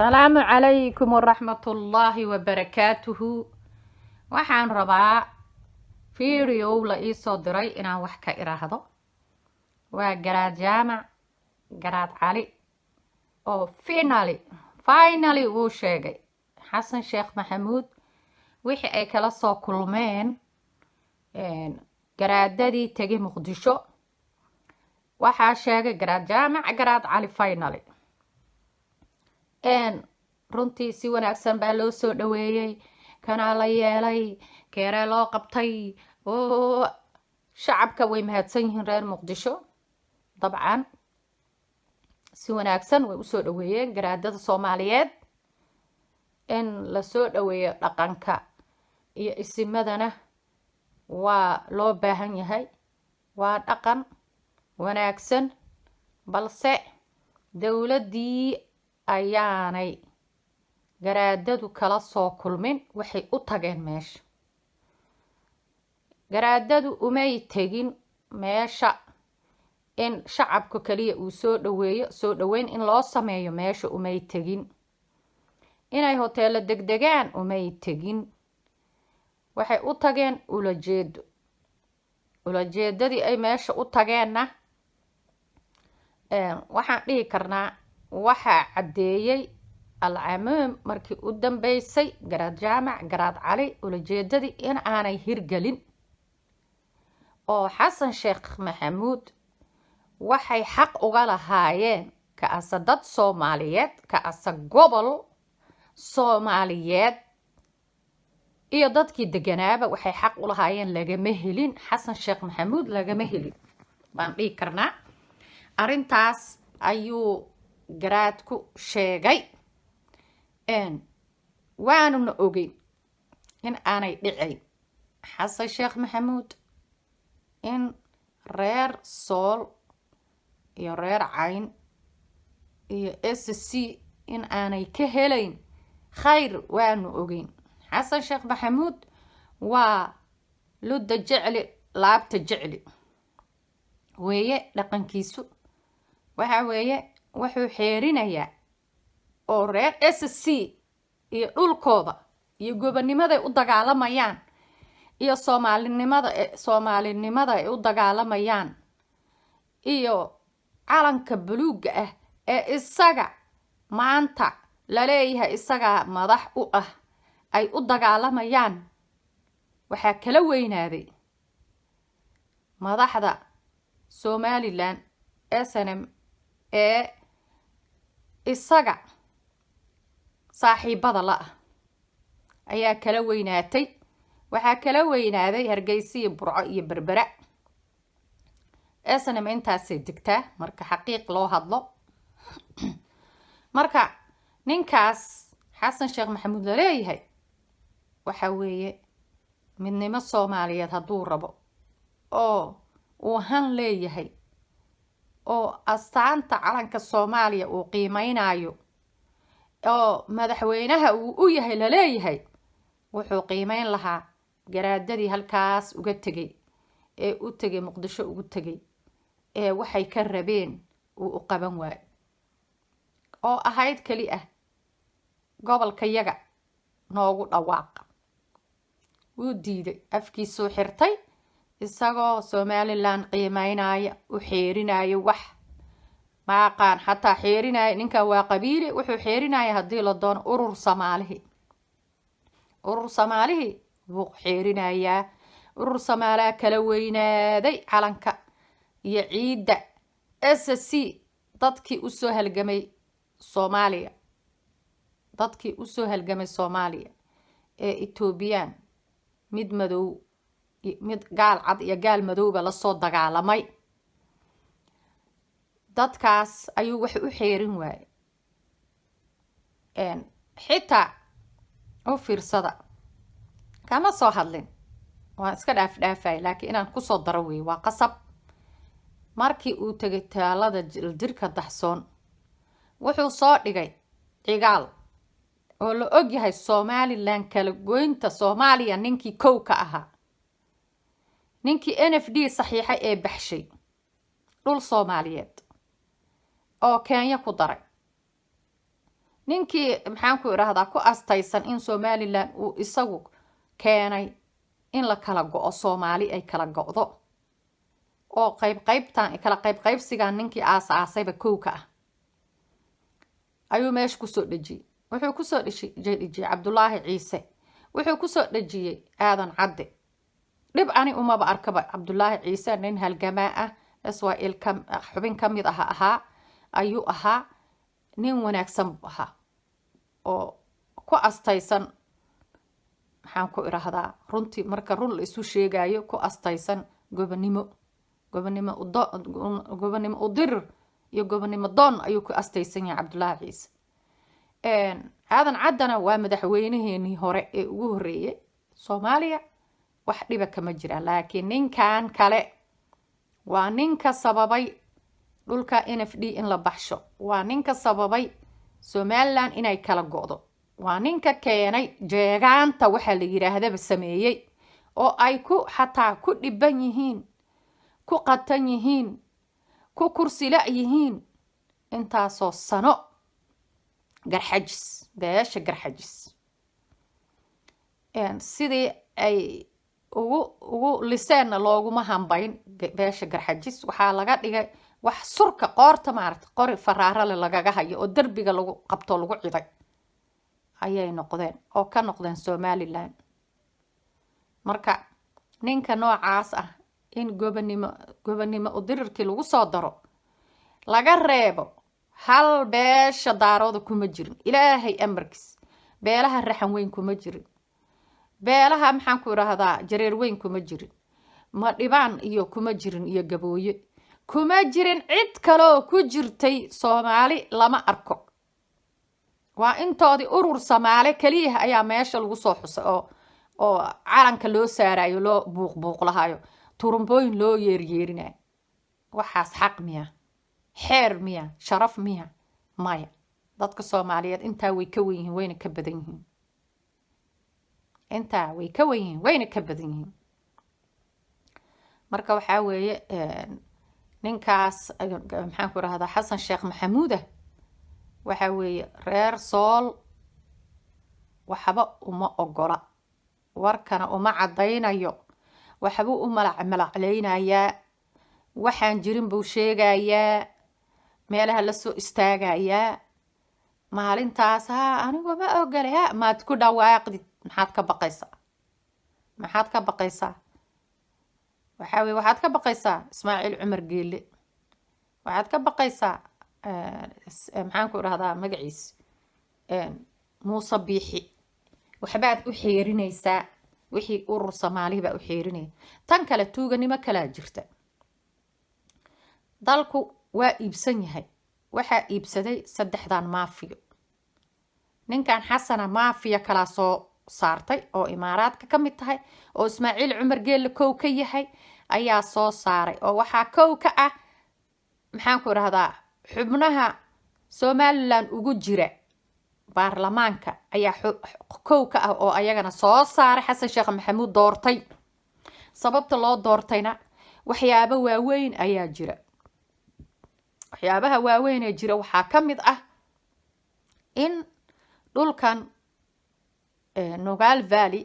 السلام عليكم ورحمة الله وبركاته. waxaan rabaa video la ii soo diray inaan wax ka iraahdo. waa garaad jaamac garaad cali oo finally uu sheegay xasan sheekh maxamuud wixii ay kala soo kulmeen garaadadii tegay muqdisho. waxaa sheegay garaad jaamac garaad cali finally runtii si wanaagsan baa loo soo dhaweeyay, kanaa la yeelay, keeree loo qabtay. oo shacabka way mahadsan yihiin reer muqdisho. dabcan si wanaagsan way usoo dhaweeyeen garaadada soomaaliyeed. in la soo dhaweeyo dhaqanka iyo isimadana waa loo baahan yahay, waa dhaqan wanaagsan, balse dowladii ayaanay garaadadu kala soo kulmin. waxay u tageen meesha. garaadadu umay tegin meesha in shacabka kaliya uu soo dhaweeyo, soo dhaweyn in loo sameeyo meesha umay tegin. inay hoteelo degdegaan umay tegin. waxay u tageen ulajeedadii ay meesha u tageenna waxaan dhihi karnaa waxaa caddeeyey alcamuum markii u dambeysay garaad jaamac garaad cali ulajeedadii in aanay hirgelin. oo xasan sheekh maxamuud waxay xaq uga lahaayeen ka-asa dad soomaaliyeed, ka-asa gobol soomaaliyeed iyo dadkii deganaaba waxay xaq u lahaayeen lagama helin. xasan sheekh maxamuud lagama helin baan dhihi karnaa. arrintaas ayuu garaadku sheegay. waanuna ogeyn in aanay dhicayn xasan sheekh maxamuud in reer sool iyo reer cayn iyo SC in aanay ka helayn khayr. waanu ogeyn xasan sheekh maxamuud waa ludda jecli laabta jecli weeye. dhaqankiisu waxa weeye wuxuu xeerinayaa oo reer SC iyo dhulkooda iyo gobonnimaday u dagaalamayaan iyo soomaalinimada ay u dagaalamayaan iyo calanka buluugga ah ee isaga maanta laleeyahay isagaa madax u ah ay u dagaalamayaan. waxaa kala weynaaday madaxda Somaliland SNM ee isaga saaxiibada la ah ayaa kala weynaatay. waxaa kala weynaaday Hargeysa iyo Burco iyo Berbera. SNM intaasay degtaa marka xaqiiq loo hadlo. marka ninkaas xasan sheekh maxamuud la leeyahay waxa weeye midnimo Soomaaliyeed hadduu rabo oo uu han leeyahay oo astaanta calanka Soomaaliya uu qiimeynayo oo madaxweynaha uu u yahay la leeyahay, wuxuu qiimeyn lahaa garaadadii halkaas uga tegay ee u tegay muqdisho ugu tegay ee waxay ka rabeen uu u qaban waayo oo ahayd kali ah gobolka yaga noogu dhawaaqa. wuu diiday, afkiisuu xirtay isagoo Somaliland qiimeynaya u xeerinaya wax maaqaan xataa xeerinaya. ninkan waa qabiili, wuxuu xeerinaya haddii la doono urur Soomaalihi buu xeerinayaa. urur Soomaaliya kala weynaaday calanka iyo ciidda SC dadkii usoo halgamay Soomaaliya ee Ethiopian mid madow mid gaal cad iyo gaal madowba la soo dagaalamay. dadkaas ayuu wax u xeerin waayay. xitaa u fiirsada kama soo hadlin, waan iska dhaafay laakiin inaan kusoo daro weeye waa qasab. markii uu tegay taalada jirka daxsoon wuxuu soo dhigay cigaal oo la ogyahay Somaliland kala goynta Soomaaliya ninkii kow ka ahaa, ninkii NFD saxiixay ee baxshay dhul Soomaaliyeed oo Kenya ku daray. ninkii maxaan ku idhaahdaa ku astaysan in somaliland uu isagu keenay in la kala go-o soomaali ay kala go-do oo qaybqaybtan kala qaybqaybsigan ninkii aasaasayba kowka ah ayuu meesha kusoo dhejiyey wuxuu kusoo dhejiyey cabdulaahi ciise wuxuu kusoo dhejiyey aadan cadde dhib ani umaba arkaba cabdulaahi ciise nin halgamaa ah israel xubin ka mid ahaa ayuu ahaa nin wanaagsan buu ahaa oo ku astaysan maxaan ku idhaahdaa runtii marka run la isu sheegayo ku astaysan gobonimo udirir iyo gobonimo doon ayuu ku astaysan yahay cabdulaahi ciise aadan caddana waa madaxweynaheenii hore ee ugu horreeyay soomaaliya wax dhiba kama jiraan laakiin ninkan kale waa ninka sababay dhulka NFD in la baxsho waa ninka sababay somaliland inay kala go-do waa ninka keenay jeegaanta waxa la yiraahdaba sameeyay oo ay ku xataa ku dhiban yihiin ku qatan yihiin ku kursila yihiin intaasoo sano garxajis beesha garxajis sidii ay ugu liseenna looguma hambayn beesha garxajis waxaa laga dhigay wax surka qoorta maaragta qori faraarale lagaga hayo oo derbiga lagu qabto lagu ciday ayay noqdeen oo ka noqdeen somaliland marka ninka noocaas ah in gobonimo udirirkii lagu soo daro laga reebo hal beesha daarooda kuma jirin ilaahay amarkiis beelaha raxan weyn kuma jirin beelaha maxaan ku idhaahdaa jareer weyn kuma jirin ma dhibaan iyo kuma jirin iyo gabooye kuma jirin cid kaloo ku jirtay soomaali lama arko waa intoodii urur soomaali kaliya ayaa meesha lagu soo xusay oo calanka loo saarayo loo buuq lahayo turumbooyin loo yeeryeerinayo waxaas xaq miya xeer miya sharaf miya maya dadka soomaaliyeed intaa way ka wen yihiin wayna ka badan yihiin intaa way ka wen yihiin wayna ka badan yihiin marka waxaa weeye ninkaas maxaan ku idhahdaa xasan sheekh maxamuud ah waxaa weeye reer sool waxba uma ogola warkana uma caddaynayo waxbuu u malacmalaclaynayaa waxaan jirin buu sheegayaa meelaha la soo istaagayaa maalintaas anigu ma ogole maad ku dhawaaqdid maxaad ka baqaysaa waxaa weye waxaad ka baqaysaa ismaaciil cumar geelle waxaad ka baqaysaa maxaan ku idhahdaa magaciis muuse biixi waxbaad u xeerinaysaa wixii urur soomaalihi baa u xeerinaya tan kale tuuganimo kalaa jirta dalku waa iibsan yahay waxaa iibsaday 3 maafiyo ninkan xasana maafiya kala soo saartay oo imaaraadka ka mid tahay oo ismaaciil cumar geelle kow ka yahay ayaa soo saaray oo waxaa kow ka ah maxaan ku idhahdaa xubnaha somaliland ugu jira baarlamaanka ayaa kow ka ah oo ayagana soo saaray xasan sheekh maxamuud doortay sababta loo doortayna waxyaabo waaweyn ayaa jira waxyaabaha waaweyn ee jira waxaa ka mid ah in dhulkan Nugaal Valley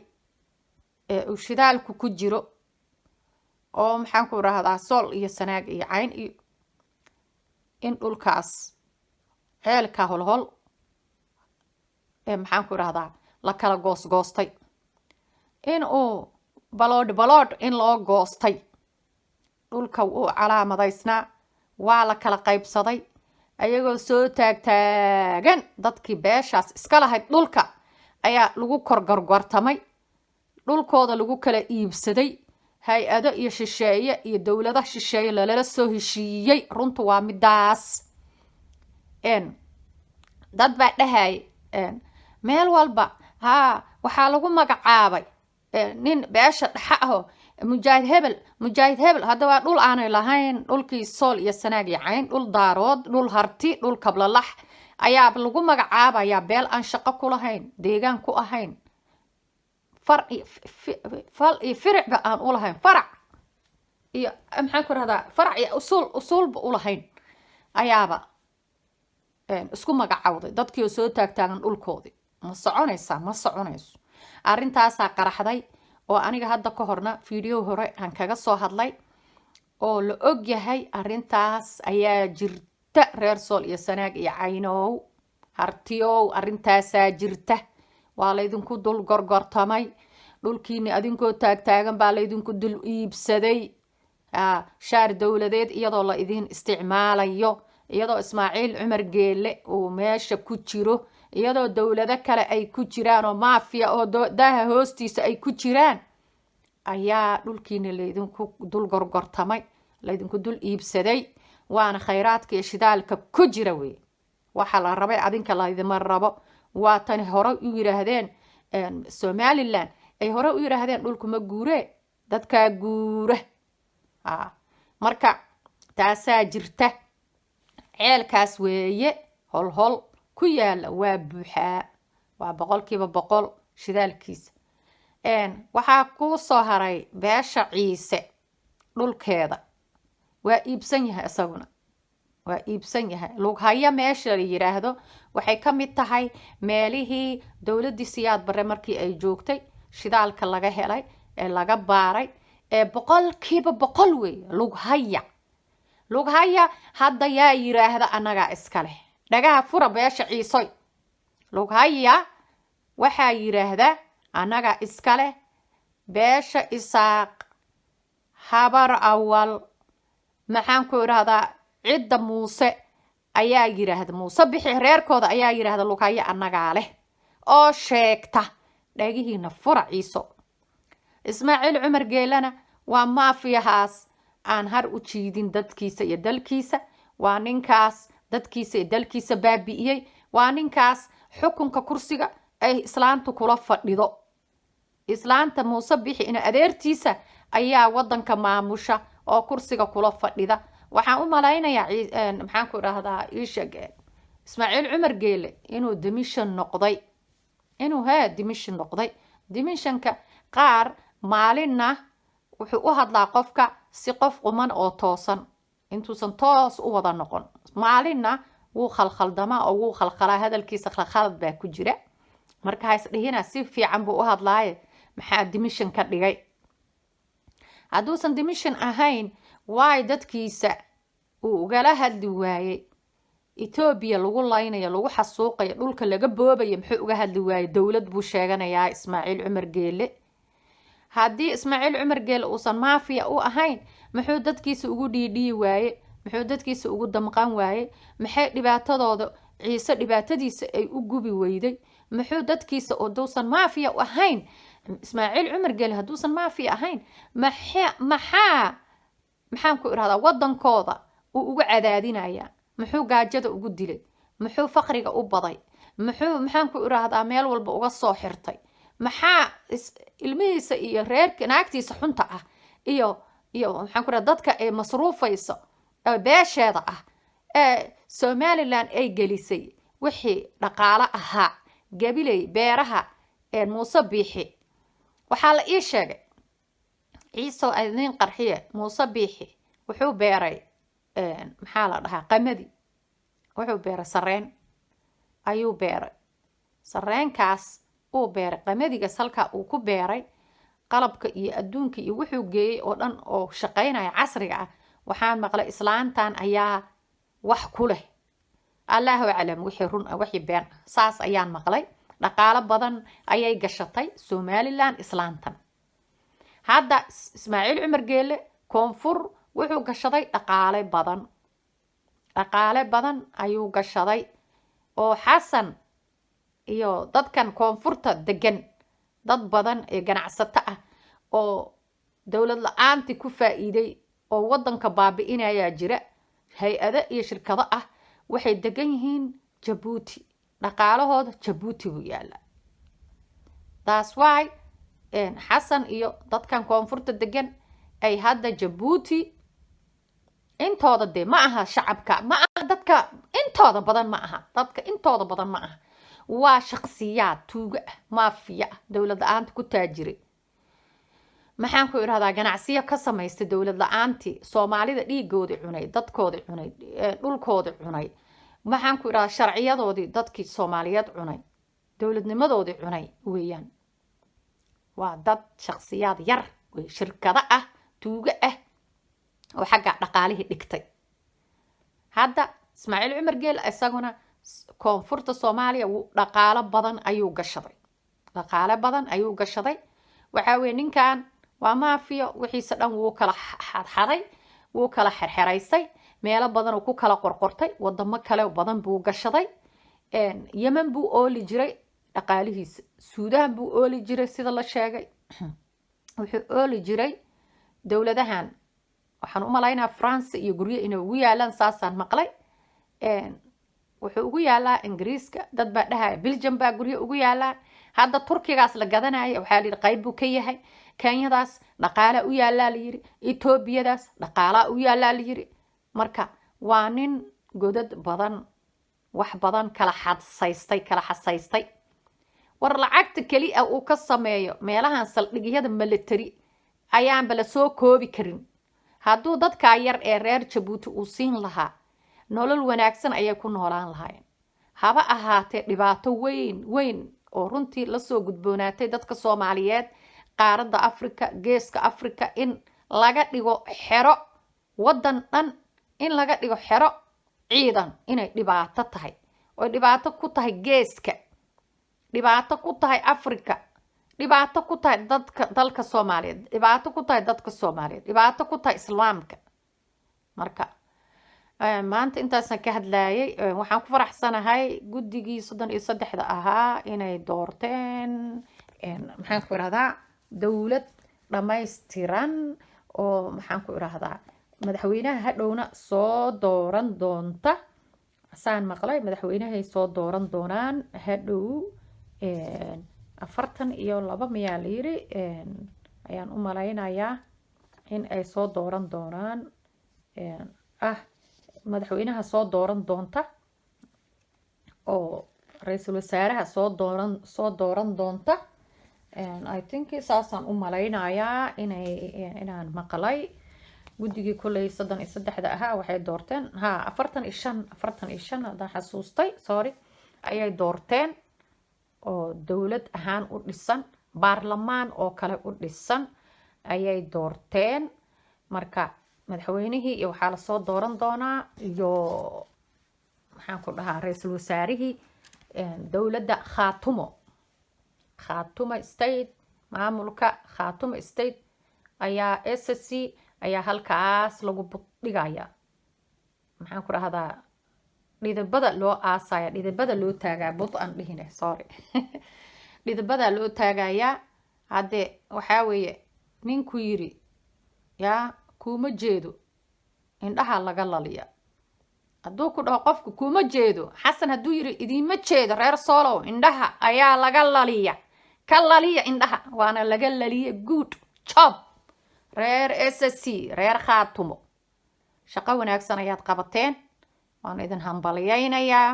uu shidaalku ku jiro oo maxaan ku idhahdaa sool iyo sanaag iyo cayn iyo in dhulkaas ceelka holhol maxaan ku idhahdaa la kala goosgoostay in uu baloodh in loo goostay dhulka uu calaamadaysnaa waa la kala qaybsaday ayagoo soo taagtaagan dadkii beeshaas iska lahayd dhulka ayaa lagu korgorgortamay dhulkooda lagu kala iibsaday hay-ado iyo shisheeye iyo dowlado shisheeye lalala soo heshiiyey runtu waa midaas dad baa dhahay meel walba waxaa lagu magacaabay nin beesha dhaxa aho mujaahid hebel haddaba dhul aanay lahayn dhulkii sool iyo sanaag iyo cayn dhul daarood dhul harti dhul kablalax ayaa lagu magacaabayaa beel aan shaqo ku lahayn deegaan ku ahayn fal iyo firicba aan u lahayn farac iyo maxaan ku rahdaa farac iyo usuulba u lahayn ayaaba isku magacawday dadkii oo soo taagtaagan dhulkoodii ma soconaysaa ma soconayso arrintaasaa qaraxday oo aniga hadda ka horna fiideo hore aan kaga soo hadlay oo la og yahay arrintaas ayaa jirta reer sool iyo sanaag iyo caynow hartiyow arrintaasaa jirta waa laydinku dul gorgortamay dhulkiini adinkoo taagtaagan baa laydinku dul iibsaday shaar dowladeed iyadoo la idin isticmaalayo iyadoo Ismaaciil Cumar Geelle uu meesha ku jiro iyadoo dowlado kale ay ku jiraan oo maafiya oo daaha hoostiisa ay ku jiraan ayaa dhulkiina laydinku dul gorgortamay laydinku dul iibsaday waana khayraadka iyo shidaalka ku jira wey waxa la rabay adinka laydima rabo waa tan hore u yiraahdeen Somaliland ay hore u yiraahdeen dhulku ma guure dadka guura marka taasaa jirta ceelkaas weeye hol ku yaala waa buuxaa waa 100% shidaalkiisa waxaa ku soo haray beesha Ciise dhulkeeda waa iibsan yahay isaguna waa iibsan yahay lughaya meesha la yiraahdo waxay ka mid tahay meelihii dowladda Siyaad Barre markii ay joogtay shidaalka laga helay ee laga baaray ee 100% weey lughaya hadda yaa yiraahdo anaga iska leh dhagaha fura beesha Ciisoy lughaya waxa yiraahda anaga iska leh beesha Isaaq habar awal maxaan ku iraahdaa cidda Muuse ayaa yiraahda Muuse bixi reerkooda ayaa yiraahda lughaya anaga leh oo sheegta dhagihiina fura Ciiso Ismaaciil Cumar Geelana waa maafiyahaas aan har u jiidin dadkiisa iyo dalkiisa waa ninkaas dadkiisa iyo dalkiisa baabi'iyay waa ninkaas xukunka kursiga ay islaantu kula fadhido islaanta Muuse bixi in adeertiisa ayaa wadanka maamusha oo kursiga kula fadhida waxaan u malaynayaa maxaan ku raahdaa Ishaag Ismaaciil Cumar Geele inuu dimishan noqday dimishanka qaar maalinna wuxuu u hadlaa qofka si qof quman oo toosan intuusan toos u wada noqon maalinna wuu khalkhaldama oo wuu khalkhalaa hadalkiisa khalad baa ku jira marka hays dhihina si fiican buu u hadlaaye maxaa dimishan ka dhigay hadduusan dimishan ahayn waay dadkiisa uu ugala hadli waayey Ethiopia lagu laynayo lagu xasuuqayo dhulka laga boobayo muxuu uga hadli waayey dawlad buu sheeganayaa Ismaaciil Cumar Geele haddii Ismaaciil Cumar Geele uusan maafiya u ahayn muxuu dadkiisa ugu dhiidhii waaye muxuu dadkiisa ugu damqan waaye maxay dhibaatadooda Ciise dhibaatadiisa ay u gubi weyday muxuu dadkiisa oo doosan maafiya u ahayn Ismaaciil Cumar Geele hadduusan maafiya ahayn maxaan ku iraahdaa wadankooda uu ugu cadaadinaya muxuu gaajada ugu dilay muxuu faqriga u baday maxaan ku iraahdaa meel walba uga soo xirtay maxaa ilmihiisa iyo reerka naagtiisa xunta ah iyo maxaan ku iraahdaa dadka ay masruufayso beesheeda ah Somaliland ay gelisay wixii dhaqaale ahaa gabilay beeraha Muuse Biixi waxaa la ii sheegay Ciise adin qarxiye Muuse Biixi wuxuu beeray maxaa la dhahaa qamadi wuxuu beeray sareen ayuu beeray sareenkaas uu beeray qamadiga salka uu ku beeray qalabka iyo adduunka iyo wuxuu geeyay oo dhan oo shaqeynaya casriga ah waxaan maqlay islaantan ayaa wax ku leh Allahu a'lam wixii run ah wixii been saas ayaan maqlay dhaqaale badan ayay gashatay Somaliland islaantan hadda Ismaaciil Cumar Geele koonfur wuxuu gashaday dhaqaale badan ayuu gashaday oo Xasan iyo dadkan koonfurta degan dad badan ee ganacsato ah oo dawlad la'aanti ku faa'iiday oo wadanka baabi'inaya jira hay'ado iyo shirkado ah waxay degan yihiin Djibouti dhaqaalahooda Djibouti u yaala that's why Xasan iyo dadkan koonfurta degan ay hadda Djibouti intooda de ma aha shacabka ma aha dadka intooda badan ma aha waa shakhsiyaad tuuga maafiya dawlad la'aanta ku taajiray maxaan ku iraahdaa ganacsiyo ka samaystay dawlad la'aantii Soomaalida dhiigooda cunay dadkooda cunay dhulkooda cunay maxaan ku idhaha sharciyadoodii dadkii soomaaliyeed cunay dowladnimadoodii cunay weeyaan waa dad shakhsiyaad yar wey shirkado ah tuugo ah oo xagga dhaqaalihii dhigtay hadda ismaaciil cumar geel isaguna koonfurta soomaaliya dhaqaalo badan ayuu gashaday waxaa weye ninkan waa maafiyo wixiisa dhan wuu kala xadxaday wuu kala xerxeraystay meelo badan uu ku kala qorqortay wadamo kale badan buu gashaday yemen buu ooli jiray dhaqaalihiisa suudaan buu ooli jiray sida la sheegay wuxuu ooli jiray dowladahan waxaan u malaynaa France iyo guryo inay ugu yaalaan saasaan maqlay wuxuu ugu yaalaa ingiriiska dad baa dhahaya Belgium baa guryo ugu yaalaa hadda turkigaas la gadanaya waxaa la yiri qayb buu ka yahay Kenyadaas dhaqaale u yaalaa la yiri Etoobiyadaas dhaqaale u yaalaa la yiri marka waa nin godad badan wax badan kala xasaystay war lacagta kali ah uu ka sameeyo meelahan saldhigyada military ayaan bala soo koobi karin hadduu dadka yar ee reer Jabuuti uu siin lahaa nolol wanaagsan ayay ku noolaan lahaayeen haba ahaatee dhibaato weyn oo runtii la soo gudboonaatay dadka Soomaaliyeed qaaradda Afrika geeska Afrika in laga dhigo xero wadan dhan in laga dhigo xero ciidan inay dhibaato tahay oo dhibaato ku tahay geeska dhibaato ku tahay Afrika dhibaato ku tahay dalka Soomaaliyeed dhibaato ku tahay dadka Soomaaliyeed dhibaato ku tahay islaamka marka maanta intaasaan ka hadlayay waxaan ku faraxsanahay guddigii 33 ahaa inay doorteen maxaan ku irahdaa dawlad dhammaystiran oo maxaan ku irahdaa madaxweynaha hadhowna soo dooran doonta saan maqlay madaxweynahay soo dooran doonaan hadhow 42 miyaa la yiri ayaan u malaynayaa in ay soo dooran doonaan madaxweynaha soo dooran doonta oo ra'iisul wasaaraha soo dooran doonta I think saasaan u malaynayaa inaan maqlay guddigii kulay 33 ahaa waxay doorteen 45 hadaan xasuustay sorry ayay doorteen oo dawlad ahaan u dhisan baarlamaan oo kale u dhisan ayay doorteen marka madaxweynihii iyo waxaa la soo dooran doonaa iyo maxaan ku dhahaa ra'iisul wasaarihii dawladda Khaatumo state maamulka Khaatumo state ayaa SSC ayaa halkaas lagu dhigaya maxaan ku dhahdaa dhidibada loo aasaya dhidibada loo taagaa bud aan dhihine sorry dhidibada loo taagayaa hadde waxaa weeye ninku yiri yaa kuma jeedo indhaha laga laliya hadduu ku dhaho qofku kuma jeedo xasan hadduu yiri idinma jeedo reer Soolow indhaha ayaa laga laliya ka laliya indhaha waana laga laliya good job reer SSC reer Khaatumo shaqo wanaagsan ayaad qabateen waan idin hambaliyaynayaa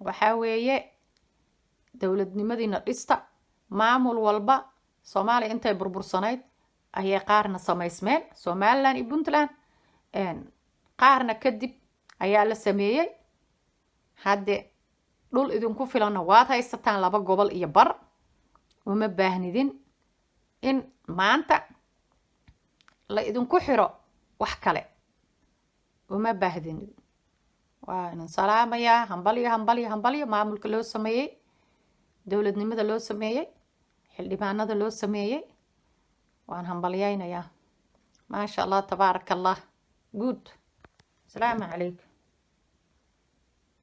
waxaa weeye dawladnimadiina dhista maamul walba Soomaaliya intay burbursanayd ayay qaarna samaysmeen Somaliland iyo Puntland qaarna kadib ayaa la sameeyay hadde dhul idinku filanna waad haysataan 2 gobol iyo bar uma baahnidin in maanta la idinku xiro wax kale uma baahdin waa in salaamaya hambaliyo maamulka loo sameeyay dawladnimada loo sameeyay xildhibaanada loo sameeyay waan hambaliyaynayaa ما شاء الله تبارك الله good السلام عليكم